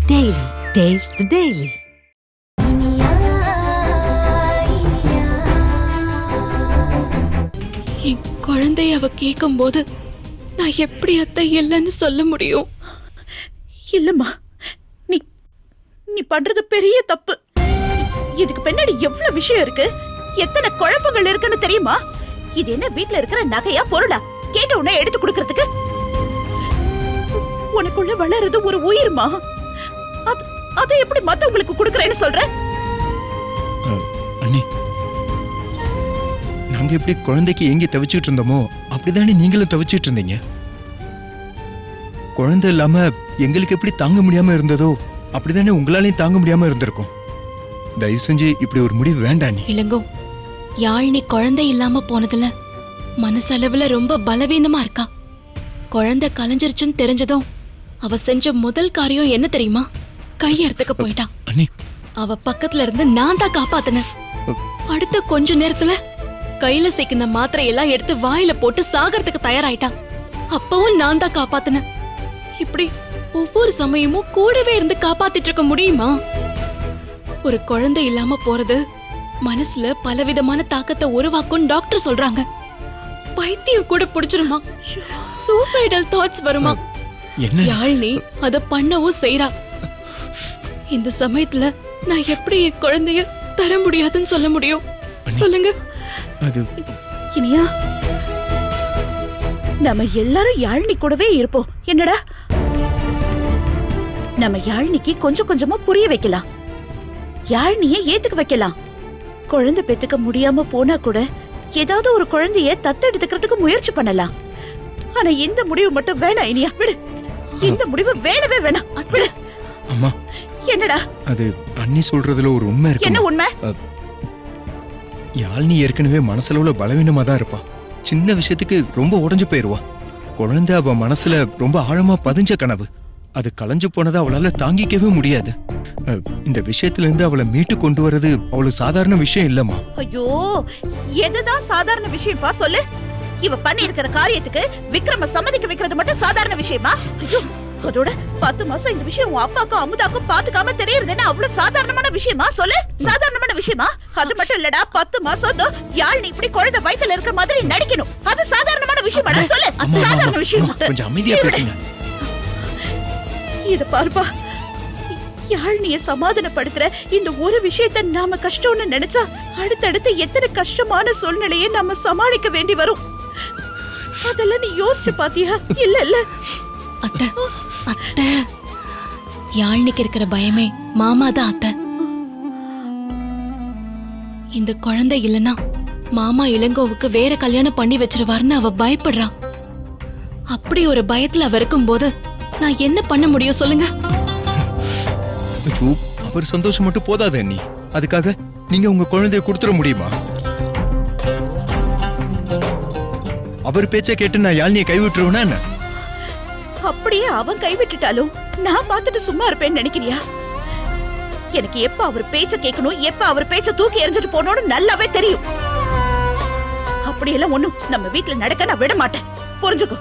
Daily. Taste the Daily. என் குழந்தைய அவ கேட்கும் போது நான் எப்படி அத்தை இல்லைன்னு சொல்ல முடியும்? இல்லம்மா, நீ நீ பண்றது பெரிய தப்பு. இதுக்கு பின்னாடி எவ்வளவு விஷயம் இருக்கு, எத்தனை குழப்பங்கள் இருக்குன்னு தெரியுமா? இது என்ன வீட்ல இருக்கிற நகையா பொருளா? கேட்ட உடனே எடுத்து கொடுக்கறதுக்கு? உனக்குள்ள வளருது ஒரு உயிர்மா. அதை எப்படி மத்தவங்களுக்கு கொடுக்கறேன்னு சொல்ற? அண்ணி, நாங்க எப்படி குழந்தைக்கு எங்க தவிச்சிட்டு இருந்தோமோ அப்படிதானே நீங்களும் தவிச்சிட்டு இருந்தீங்க. குழந்தை இல்லாம எங்களுக்கு எப்படி தாங்க முடியாம இருந்ததோ அப்படிதானே உங்களாலையும் தாங்க முடியாம இருந்திருக்கும். தயவு செஞ்சு இப்படி ஒரு முடிவு வேண்டாம். இளங்கோ, யாழினி குழந்தை இல்லாம போனதுல மனசளவுல ரொம்ப பலவீனமா இருக்கா. குழந்தை கலைஞ்சிருச்சுன்னு தெரிஞ்சதும் அவ செஞ்ச முதல் காரியம் என்ன தெரியுமா? கையெடுத்துக்க போயிட்டா. அவ பக்கத்துல இருந்து நான் தான் காப்பாத்தினேன். அடுத்த கொஞ்ச நேரத்துல கையில சிக்கின மாத்திரையெல்லாம் எடுத்து வாயில போட்டு சாகறதுக்கு தயாராயிட்டா. அப்பவும் நான் தான் காப்பாத்தினேன். இப்படி ஒவ்வொரு சமயமும் கூடவே இருந்து காப்பாத்திட்டு இருக்க முடியுமா? ஒரு குழந்தை இல்லாம போறது மனசுல பலவிதமான தாக்கத்தை உருவாக்கும் டாக்டர் சொல்றாங்க. பைத்தியம் கூட பிடிச்சிருமா, சூசைடல் தாட்ஸ் வருமா. யாழ்னி அத பண்ணவும் செய்றா. இந்த சமயத்துல நான் எப்படி என் குழந்தைய தர முடியாதுன்னு சொல்ல முடியும்? சொல்லுங்க. இனியா, நம்ம எல்லாரும் யாழ்னி கூடவே இருப்போம். என்னடா, நம்ம யாழ்னிக்கு கொஞ்சம் கொஞ்சமா புரிய வைக்கலாம், யாழ்னிய ஏத்துக்க வைக்கலாம். குழந்தை பெத்துக்க முடியாம போனா கூட ஏதாவது ஒரு குழந்தைய தத்தெடுத்துக்கிறதுக்கு முயற்சி பண்ணலாம். ஆனா இந்த முடிவு மட்டும் வேணாம் இனியா, விடு. இந்த முடிவு வேணவே வேணாம், விடு. அம்மா, என்னடா? அது அண்ணி சொல்றதுல ஒரு உண்மை இருக்கு. என்ன உண்மை? யாழ்னி ஏற்கனவே மனசுல பலவீனமா தான் இருப்பா. சின்ன விஷயத்துக்கு ரொம்ப உடைஞ்சு போயிருவா. குழந்தை அவ மனசுல ரொம்ப ஆழமா பதிஞ்ச கனவு. அது கலைஞ்சு போனதை அவளால தாங்கிக்கவே முடியாது. இந்த விஷயத்துல இருந்து அவளை மீட்டு கொண்டு வர்றது அவ்வளவு சாதாரண விஷயம் இல்லம்மா. ஐயோ, எதுதான் சாதாரண விஷயம்ப்பா சொல்லு. இவ பண்ணி இருக்கிற காரியத்துக்கு விக்ரம சம்மதிக்க வைக்கிறது மட்டும் சாதாரண விஷயமா? ஐயோ, அதோட 10 மாசம் இந்த விஷயம் உன் அப்பாக்கும் அமுதாக்கும் பாத்துக்காம தெரியறதுன்னு அவ்வளவு சாதாரணமான விஷயமா? சொல்லு, சாதாரணமான விஷயமா? அது மட்டும் இல்லடா, 10 மாசம் யாழ்னி இப்படி குழந்தை வயித்துல இருக்கிற மாதிரி நடிக்கணும். அது சாதாரணமான விஷயமா? சொல்லு, சாதாரண விஷயம். கொஞ்சம் அமைதியா பேசுங்க. இத பாருப்பா, யாழ்னிய சமாதானப்படுத்துற இந்த ஒரு விஷயத்தை நாம கஷ்டம்னு நினைச்சா அடுத்தடுத்து எத்தனை கஷ்டமான சூழ்நிலையை நாம சமாளிக்க வேண்டி வரும். அதெல்லாம் நீ யோசிச்சு பாத்தியா? இல்ல இல்ல அத்தை, அத்தை, யாழ்னிக்கு இருக்கிற பயமே மாமா தான் அத்தை. இந்த குழந்தை இல்லனா மாமா இளங்கோவுக்கு வேற கல்யாணம் பண்ணி வச்சிருவாருன்னு அவ பயப்படுறா. அப்படி ஒரு பயத்துல அவ இருக்கும் போது நான் என்ன பண்ண முடியும் சொல்லுங்க? அவர் சந்தோஷம் மட்டும் போதாது அண்ணி, அதுக்காக நீங்க உங்க குழந்தைய கொடுத்துட முடியுமா? அவர் பேச்ச கேட்டு நான் யாழ்னியை கைவிட்டுருவேனா என்ன? அப்படியே அவன் கைவிட்டுட்டாலும் நான் பார்த்துட்டு சும்மா இருப்பேன்னு நினைக்கிறியா? எனக்கு எப்ப அவர் பேச்ச கேட்கணும், எப்ப அவர் பேச்ச தூக்கி எறிஞ்சிட்டு போனோம்னு நல்லாவே தெரியும். அப்படியெல்லாம் ஒண்ணும் நம்ம வீட்டுல நடக்க நான் விட மாட்டேன், புரிஞ்சுக்கோ.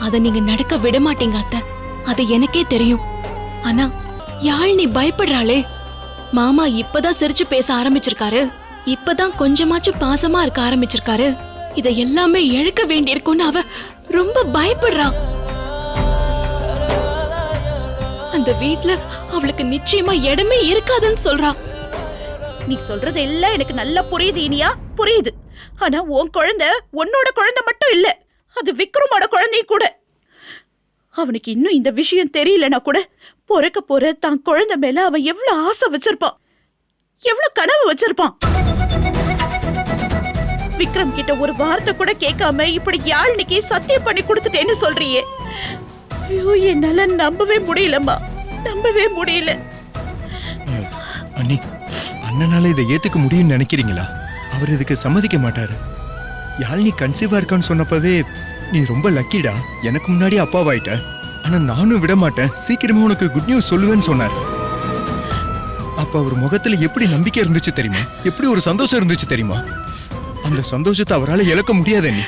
அத நீங்க நடக்க விட மாட்டீங்க அத்தை, அது எனக்கே தெரியும். ஆனா யாழ்னி பயப்படுறாளே. மாமா இப்பதான் சிரிச்சு பேச ஆரம்பிச்சிருக்காரு, இப்பதான் கொஞ்சமாச்சும் பாசமா இருக்க ஆரம்பிச்சிருக்காரு. இத எல்லாமே இழக்க வேண்டியிருக்கும்னு அவ ரொம்ப பயப்படுறா. அந்த வீட்ல அவளுக்கு நிச்சயமா இடமே இருக்காதுன்னு சொல்றா. நீ சொல்றது எல்லாம் எனக்கு நல்லா புரியுது இனியா, புரியுது. ஆனா உன் குழந்தை உன்னோட குழந்தை மட்டும் இல்ல, அது விக்ரமோட குழந்தையும் கூட. அவனுக்கு இன்னும் இந்த விஷயம் தெரியலனா கூட பொறுக்க போற தான் குழந்தை மேல அவன் எவ்வளவு ஆசை வச்சிருப்பான், எவ்வளவு கனவு வச்சிருப்பான். விக்ரம் கிட்ட ஒரு வார்த்தை கூட கேட்காம இப்படி யாழ்னிக்கு சத்தியம் பண்ணி கொடுத்துட்டேன்னு சொல்றியே. ஐயோ, என்னால நம்பவே முடியலம்மா, நம்பவே முடியல. அண்ணி, அண்ணனால இதை ஏத்துக்க முடியும்னு நினைக்கிறீங்களா? அவர் இதுக்கு சம்மதிக்க மாட்டாரு. யாழ்னி கன்சீவா இருக்கான்னு சொன்னப்பவே நீ ரொம்ப லக்கிடா, எனக்கு முன்னாடி அப்பாவாயிட்ட, ஆனா நானும் விட மாட்டேன், சீக்கிரமா உனக்கு குட் நியூஸ் சொல்லுவேன்னு சொன்னார். அப்ப அவர் முகத்துல எப்படி நம்பிக்கை இருந்துச்சு தெரியுமா? எப்படி ஒரு சந்தோஷம் இருந்துச்சு தெரியுமா? அந்த சந்தோஷத்தை அவரால் இழக்க முடியாது அண்ணி.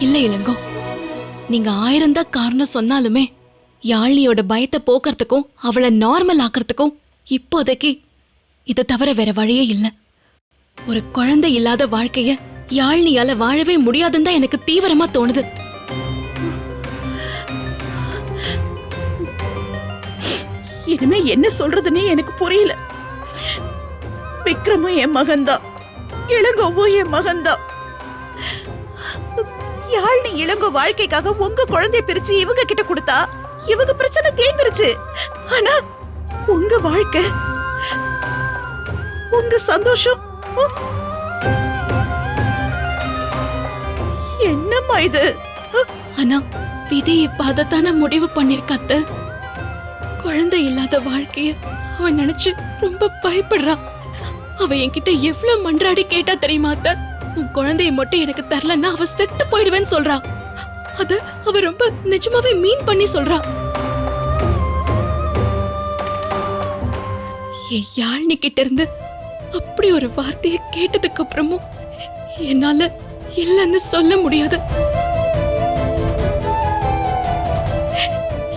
இல்ல இளங்கோ, நீங்க 1000 தான் காரணம் சொன்னாலுமே யாழ்னியோட பயத்தை போக்குறதுக்கும் அவளை நார்மல் ஆக்குறதுக்கும் இப்போதைக்கு இதை தவிர வேற வழியே இல்ல. ஒரு குழந்தை இல்லாத வாழ்க்கைய யாழ்னியால வாழவே முடியாதுன்னு தான் எனக்கு தீவிரமா தோணுது. இனிமே என்ன சொல்றதுன்னே எனக்கு புரியல. விக்ரமும் என் மகன்தான், இளங்கோவும் என் மகன்தான். யாழ்னி இளங்கோ வாழ்க்கைக்காக உங்க குழந்தைய பிரிச்சு இவங்க கிட்ட கொடுத்தா இவங்க பிரச்சனை தீர்ந்துருச்சு. ஆனா உங்க வாழ்க்கை, உங்க சந்தோஷம் என்னம்மா இது? ஆனா விதி இப்ப அதைத்தான முடிவு பண்ணிருக்காத்த. குழந்தை இல்லாத வாழ்க்கைய அவன் நினைச்சு ரொம்ப பயப்படுறான். அவ என்கிட்ட எவ்வளவு மன்றாடி கேட்டா தெரியுமா அத்த? உன் குழந்தைய மட்டும் எனக்கு தரலன்னா அவ செத்து போயிடுவேன்னு சொல்றா. அத அவ ரொம்ப நிஜமாவே மீன் பண்ணி சொல்றா. என் யாழ்னி கிட்ட இருந்து அப்படி ஒரு வார்த்தையை கேட்டதுக்கு அப்புறமும் என்னால இல்லைன்னு சொல்ல முடியாது.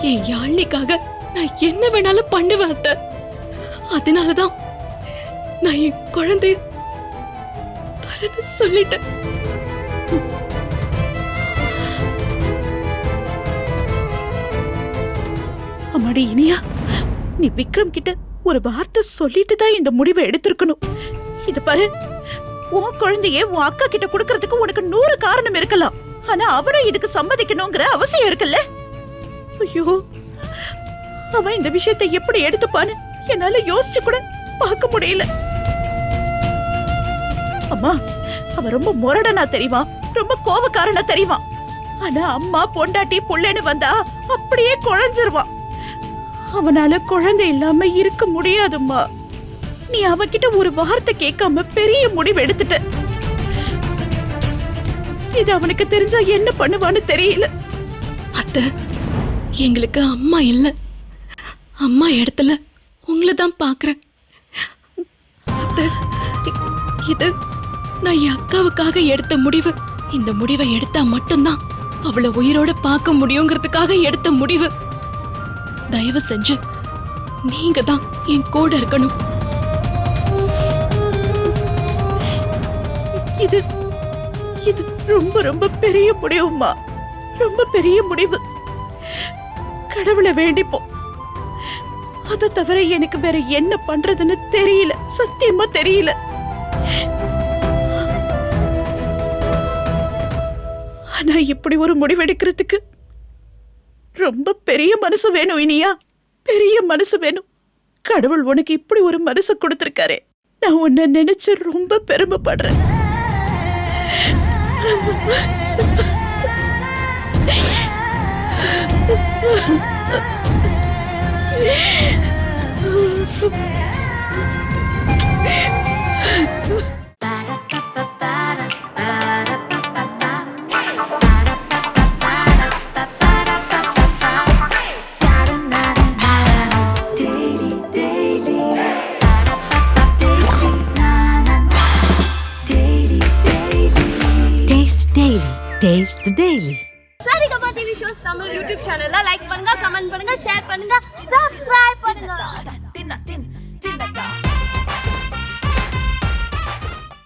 என் யாழ்னிக்காக நான் என்ன வேணாலும் பண்ணுவேன் அத்த. அதனாலதான் நான் என் குழந்தைய தரேன்னு சொல்லிட்டேன். அம்மாடி இனியா, நீ விக்ரம் கிட்ட ஒரு வார்த்தை சொல்லிட்டு தான் இந்த முடிவை எடுத்திருக்கணும். இது பாரு, உன் குழந்தைய உன் அக்கா கிட்ட கொடுக்கறதுக்கு உனக்கு 100 காரணம் இருக்கலாம். ஆனா அவனும் இதுக்கு சம்மதிக்கணுங்கிற அவசியம் இருக்குல்ல? ஐயோ, அவன் இந்த விஷயத்தை எப்படி எடுத்துப்பான்னு என்னால யோசிச்சு கூட பார்க்க முடியல. அம்மா, அவன் ரொம்ப முரடனா தெரியுமா, ரொம்ப கோபக்காரனா தெரியுமா. ஆனா அம்மா பொண்டாட்டி புள்ளன்னு வந்தா அப்படியே குழஞ்சிருவான். அவனால குழந்தை இல்லாம இருக்க முடியாதும்மா. நீ அவகிட்ட ஒரு வார்த்தை கேட்காம பெரிய முடிவு எடுத்துட்ட. இது அவனுக்கு தெரிஞ்சா என்ன பண்ணுவான்னு தெரியல. அத்த, எங்களுக்கு அம்மா இல்ல. அம்மா இடத்துல உங்களை தான் பாக்குறேன். அத்த, இது நான் என் அக்காவுக்காக எடுத்த முடிவு. இந்த முடிவை எடுத்தா மட்டும்தான் அவளை உயிரோட பார்க்க முடியுங்கிறதுக்காக எடுத்த முடிவு. தயவு செஞ்சு நீங்க தான் என் கூட இருக்கணும். இது இது ரொம்ப ரொம்ப பெரிய முடிவுமா, ரொம்ப பெரிய முடிவு. கடவுளை வேண்டிப்போம். அதை தவிர எனக்கு வேற என்ன பண்றதுன்னு தெரியல, சத்தியமா தெரியல. ஆனா இப்படி ஒரு முடிவெடுக்கிறதுக்கு ரொம்ப பெரிய மனசு வேணும் இனியா, பெரிய மனசு வேணும். கடவுள் உனக்கு இப்படி ஒரு மனசு கொடுத்திருக்காரே, நான் உன்னை நினைச்சு ரொம்ப பெருமைப்படுறேன். Taste the Daily. Saregama TV shows Tamil YouTube சேனல்ல லைக் பண்ணுங்க, கமெண்ட் பண்ணுங்க, ஷேர் பண்ணுங்க, சப்ஸ்கிரைப் பண்ணுங்க.